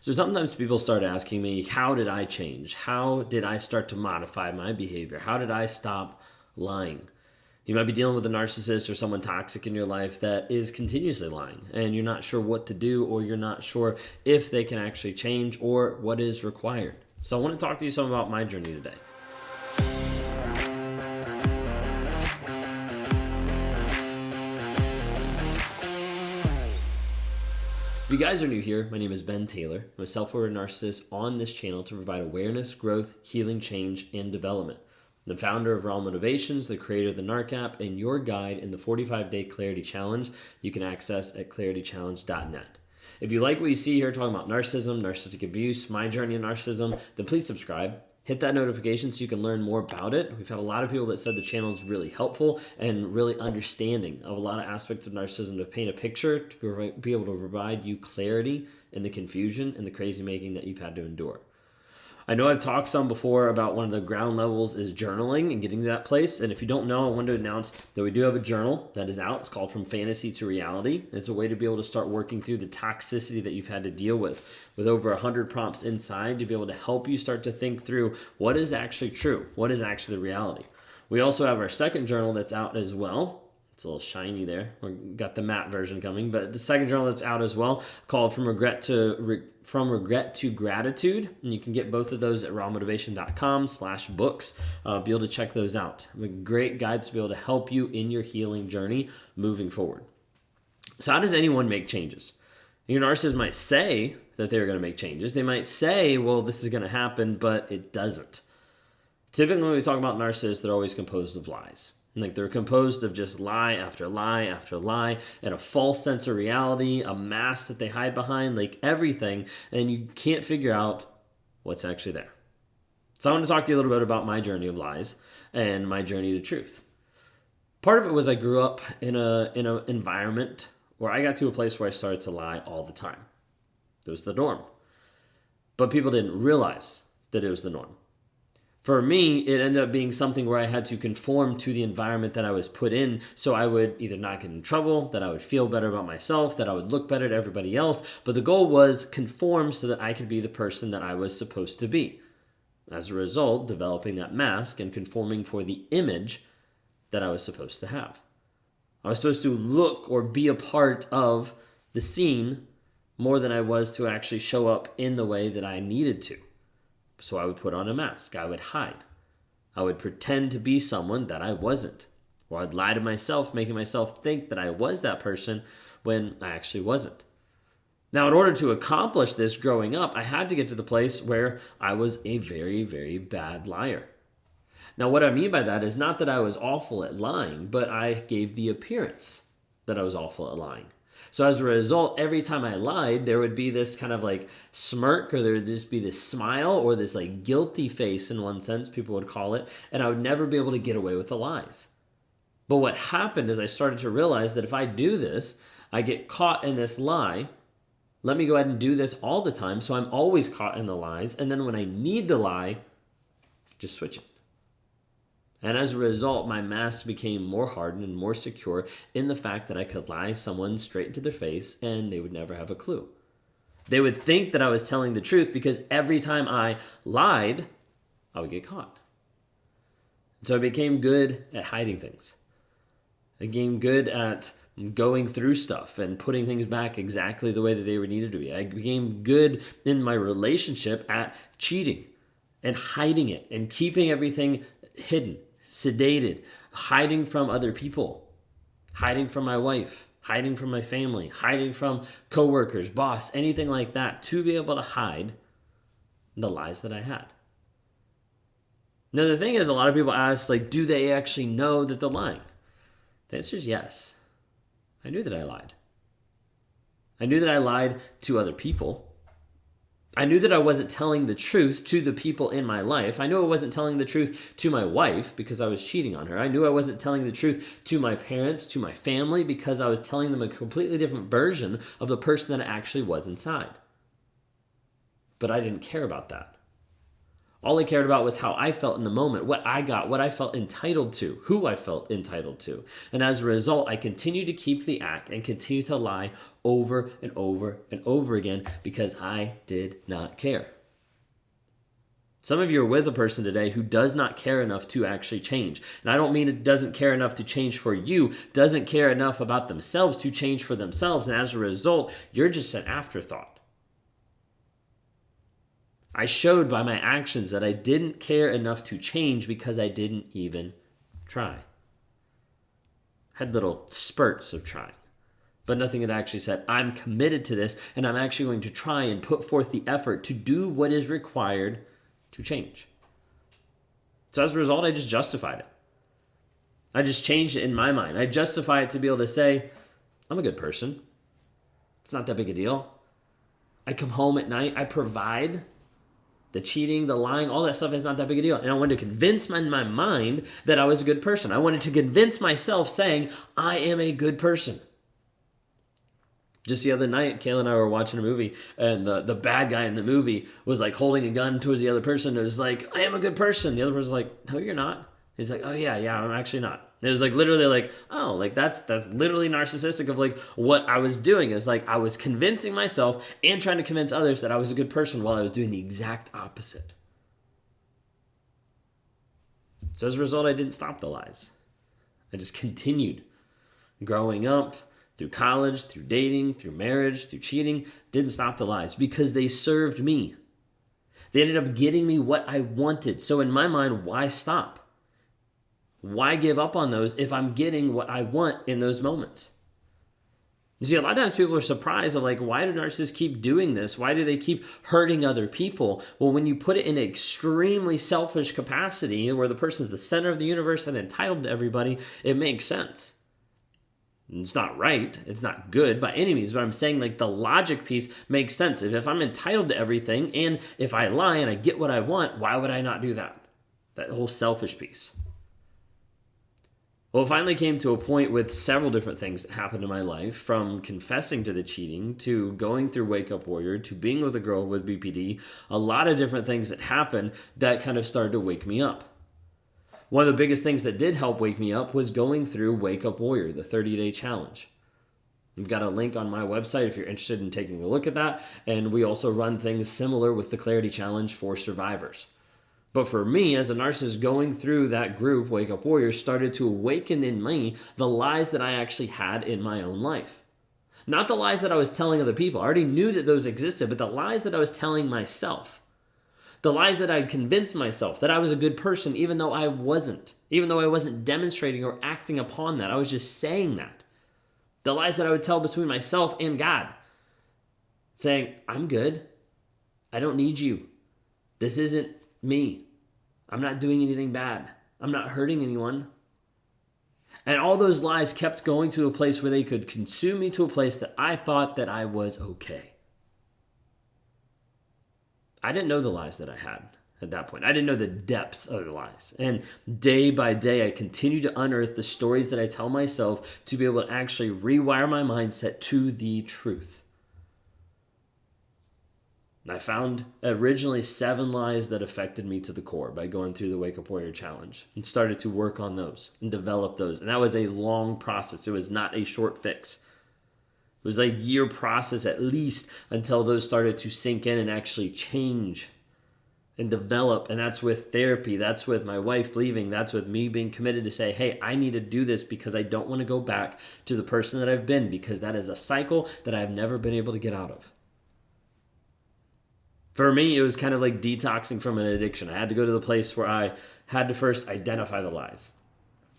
So sometimes people start asking me, how did I change? How did I start to modify my behavior? How did I stop lying? You might be dealing with a narcissist or someone toxic in your life that is continuously lying, and you're not sure what to do, or you're not sure if they can actually change or what is required. So I want to talk to you some about my journey today. If you guys are new here, my name is Ben Taylor. I'm a self-aware narcissist on this channel to provide awareness, growth, healing, change, and development. I'm the founder of Raw Motivations, the creator of the NARC app, and your guide in the 45-day Clarity Challenge you can access at claritychallenge.net. If you like what you see here talking about narcissism, narcissistic abuse, my journey in narcissism, then please subscribe. Hit that notification so you can learn more about it. We've had a lot of people that said the channel is really helpful and really understanding of a lot of aspects of narcissism to paint a picture, to be able to provide you clarity in the confusion and the crazy making that you've had to endure. I know I've talked some before about one of the ground levels is journaling and getting to that place. And if you don't know, I want to announce that we do have a journal that is out. It's called From Fantasy to Reality. It's a way to be able to start working through the toxicity that you've had to deal with over 100 prompts inside to be able to help you start to think through what is actually true, what is actually the reality. We also have our second journal that's out as well. It's a little shiny there. We've got the matte version coming, but the second journal that's out as well, called From Regret to Gratitude. And you can get both of those at rawmotivation.com/books. Be able to check those out. Great guides to be able to help you in your healing journey moving forward. So how does anyone make changes? Your narcissist might say that they're going to make changes. They might say, well, this is going to happen, but it doesn't. Typically, when we talk about narcissists, they're always composed of lies. Like they're composed of just lie after lie after lie and a false sense of reality, a mask that they hide behind, like everything, and you can't figure out what's actually there. So I want to talk to you a little bit about my journey of lies and my journey to truth. Part of it was I grew up in an environment where I got to a place where I started to lie all the time. It was the norm. But people didn't realize that it was the norm. For me, it ended up being something where I had to conform to the environment that I was put in so I would either not get in trouble, that I would feel better about myself, that I would look better to everybody else. But the goal was conform so that I could be the person that I was supposed to be. As a result, developing that mask and conforming for the image that I was supposed to have. I was supposed to look or be a part of the scene more than I was to actually show up in the way that I needed to. So I would put on a mask. I would hide. I would pretend to be someone that I wasn't. Or I'd lie to myself, making myself think that I was that person when I actually wasn't. Now, in order to accomplish this growing up, I had to get to the place where I was a very, very bad liar. Now, what I mean by that is not that I was awful at lying, but I gave the appearance that I was awful at lying. So as a result, every time I lied, there would be this kind of like smirk, or there would just be this smile or this like guilty face in one sense, people would call it, and I would never be able to get away with the lies. But what happened is I started to realize that if I do this, I get caught in this lie. Let me go ahead and do this all the time so I'm always caught in the lies, and then when I need the lie, just switch it. And as a result, my mask became more hardened and more secure in the fact that I could lie someone straight into their face and they would never have a clue. They would think that I was telling the truth because every time I lied, I would get caught. So I became good at hiding things. I became good at going through stuff and putting things back exactly the way that they were needed to be. I became good in my relationship at cheating and hiding it and keeping everything hidden. Sedated, hiding from other people, hiding from my wife, hiding from my family, hiding from coworkers, boss, anything like that, to be able to hide the lies that I had. Now, the thing is, a lot of people ask, like, do they actually know that they're lying? The answer is yes. I knew that I lied. I knew that I lied to other people. I knew that I wasn't telling the truth to the people in my life. I knew I wasn't telling the truth to my wife because I was cheating on her. I knew I wasn't telling the truth to my parents, to my family, because I was telling them a completely different version of the person that I actually was inside. But I didn't care about that. All I cared about was how I felt in the moment, what I got, what I felt entitled to, who I felt entitled to. And as a result, I continued to keep the act and continue to lie over and over and over again because I did not care. Some of you are with a person today who does not care enough to actually change. And I don't mean it doesn't care enough to change for you, doesn't care enough about themselves to change for themselves. And as a result, you're just an afterthought. I showed by my actions that I didn't care enough to change because I didn't even try. Had little spurts of trying, but nothing that actually said, I'm committed to this and I'm actually going to try and put forth the effort to do what is required to change. So as a result, I just justified it. I just changed it in my mind. I justify it to be able to say, I'm a good person. It's not that big a deal. I come home at night, I provide. The cheating, the lying, all that stuff is not that big a deal. And I wanted to convince in my mind that I was a good person. I wanted to convince myself saying, I am a good person. Just the other night, Kayla and I were watching a movie, and the bad guy in the movie was like holding a gun towards the other person. It was like, I am a good person. The other person's like, no, you're not. He's like, oh yeah, I'm actually not. It was like literally like, oh, like that's literally narcissistic of like what I was doing is like I was convincing myself and trying to convince others that I was a good person while I was doing the exact opposite. So as a result, I didn't stop the lies. I just continued growing up through college, through dating, through marriage, through cheating, didn't stop the lies because they served me. They ended up getting me what I wanted. So in my mind, why stop? Why give up on those if I'm getting what I want in those moments? You see, a lot of times people are surprised of like, why do narcissists keep doing this? Why do they keep hurting other people? Well, when you put it in an extremely selfish capacity where the person's the center of the universe and entitled to everybody, it makes sense. It's not right. It's not good by any means, but I'm saying like the logic piece makes sense. If I'm entitled to everything and if I lie and I get what I want, why would I not do that? That whole selfish piece. Well, it finally came to a point with several different things that happened in my life, from confessing to the cheating, to going through Wake Up Warrior, to being with a girl with BPD, a lot of different things that happened that kind of started to wake me up. One of the biggest things that did help wake me up was going through Wake Up Warrior, the 30-day challenge. We've got a link on my website if you're interested in taking a look at that, and we also run things similar with the Clarity Challenge for survivors. But for me, as a narcissist, going through that group, Wake Up Warriors, started to awaken in me the lies that I actually had in my own life. Not the lies that I was telling other people. I already knew that those existed, but the lies that I was telling myself. The lies that I convinced myself that I was a good person, even though I wasn't. Even though I wasn't demonstrating or acting upon that. I was just saying that. The lies that I would tell between myself and God. Saying, I'm good. I don't need you. This isn't me. I'm not doing anything bad. I'm not hurting anyone. And all those lies kept going to a place where they could consume me to a place that I thought that I was okay. I didn't know the lies that I had at that point. I didn't know the depths of the lies. And day by day, I continued to unearth the stories that I tell myself to be able to actually rewire my mindset to the truth. I found originally 7 lies that affected me to the core by going through the Wake Up Warrior Challenge and started to work on those and develop those. And that was a long process. It was not a short fix. It was a year process at least until those started to sink in and actually change and develop. And that's with therapy. That's with my wife leaving. That's with me being committed to say, hey, I need to do this because I don't want to go back to the person that I've been, because that is a cycle that I've never been able to get out of. For me, it was kind of like detoxing from an addiction. I had to go to the place where I had to first identify the lies.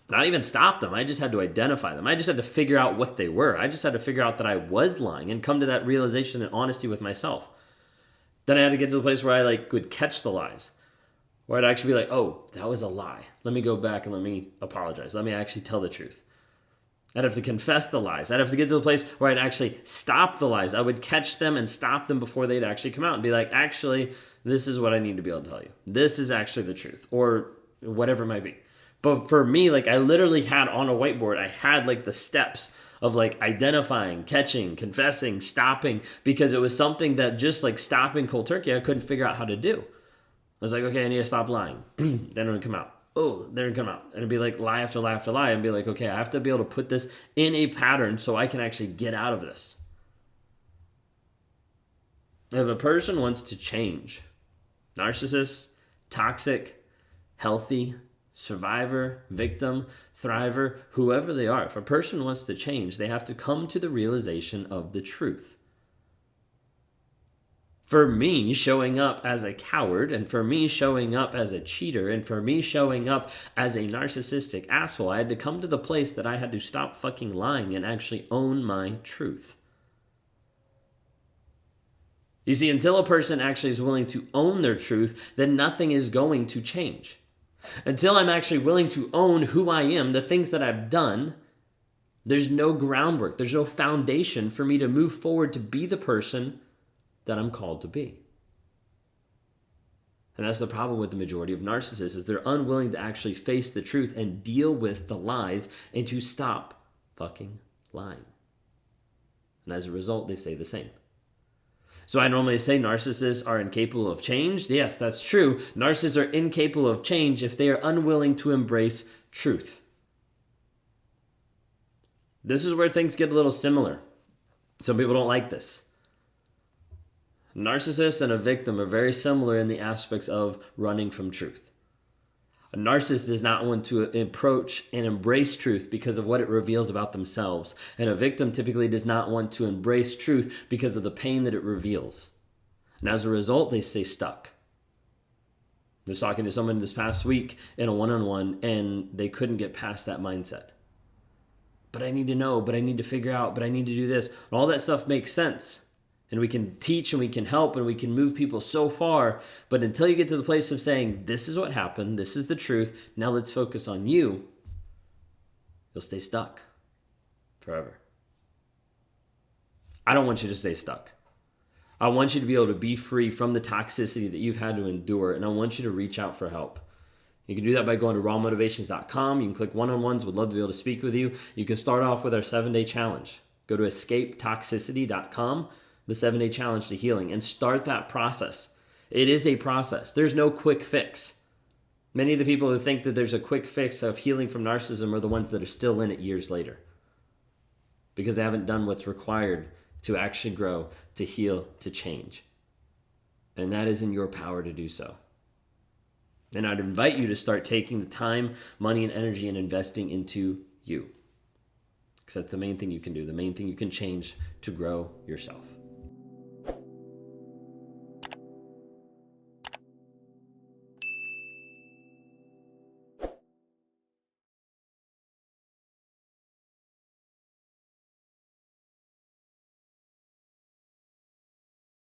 Not even stop them. I just had to identify them. I just had to figure out what they were. I just had to figure out that I was lying and come to that realization and honesty with myself. Then I had to get to the place where I would catch the lies. Where I'd actually be like, oh, that was a lie. Let me go back and let me apologize. Let me actually tell the truth. I'd have to confess the lies. I'd have to get to the place where I'd actually stop the lies. I would catch them and stop them before they'd actually come out and be like, actually, this is what I need to be able to tell you. This is actually the truth, or whatever it might be. But for me, I literally had on a whiteboard, I had the steps of identifying, catching, confessing, stopping, because it was something that just stopping cold turkey, I couldn't figure out how to do. was like, okay, I need to stop lying. Then it would come out. Oh, then it would come out. And it'd be like lie after lie after lie. And be like, okay, I have to be able to put this in a pattern so I can actually get out of this. If a person wants to change, narcissist, toxic, healthy, survivor, victim, thriver, whoever they are, if a person wants to change, they have to come to the realization of the truth. For me, showing up as a coward, and for me showing up as a cheater, and for me showing up as a narcissistic asshole, I had to come to the place that I had to stop fucking lying and actually own my truth. You see, until a person actually is willing to own their truth, then nothing is going to change. Until I'm actually willing to own who I am, the things that I've done, there's no groundwork, there's no foundation for me to move forward to be the person that I'm called to be. And that's the problem with the majority of narcissists, is they're unwilling to actually face the truth and deal with the lies and to stop fucking lying. And as a result, they stay the same. So I normally say narcissists are incapable of change. Yes, that's true. Narcissists are incapable of change if they are unwilling to embrace truth. This is where things get a little similar. Some people don't like this. Narcissist and a victim are very similar in the aspects of running from truth. A narcissist does not want to approach and embrace truth because of what it reveals about themselves. And a victim typically does not want to embrace truth because of the pain that it reveals. And as a result, they stay stuck. I was talking to someone this past week in a one-on-one, and they couldn't get past that mindset. But I need to know, but I need to figure out, but I need to do this. And all that stuff makes sense. And we can teach and we can help and we can move people so far. But until you get to the place of saying, this is what happened, this is the truth, now let's focus on you, you'll stay stuck forever. I don't want you to stay stuck. I want you to be able to be free from the toxicity that you've had to endure, and I want you to reach out for help. You can do that by going to rawmotivations.com. You can click one-on-ones. We'd love to be able to speak with you. You can start off with our 7-day challenge. Go to escapetoxicity.com. The 7-day challenge to healing, and start that process. It is a process. There's no quick fix. Many of the people who think that there's a quick fix of healing from narcissism are the ones that are still in it years later, because they haven't done what's required to actually grow, to heal, to change. And that is in your power to do so. And I'd invite you to start taking the time, money, and energy and investing into you, because that's the main thing you can do, the main thing you can change to grow yourself.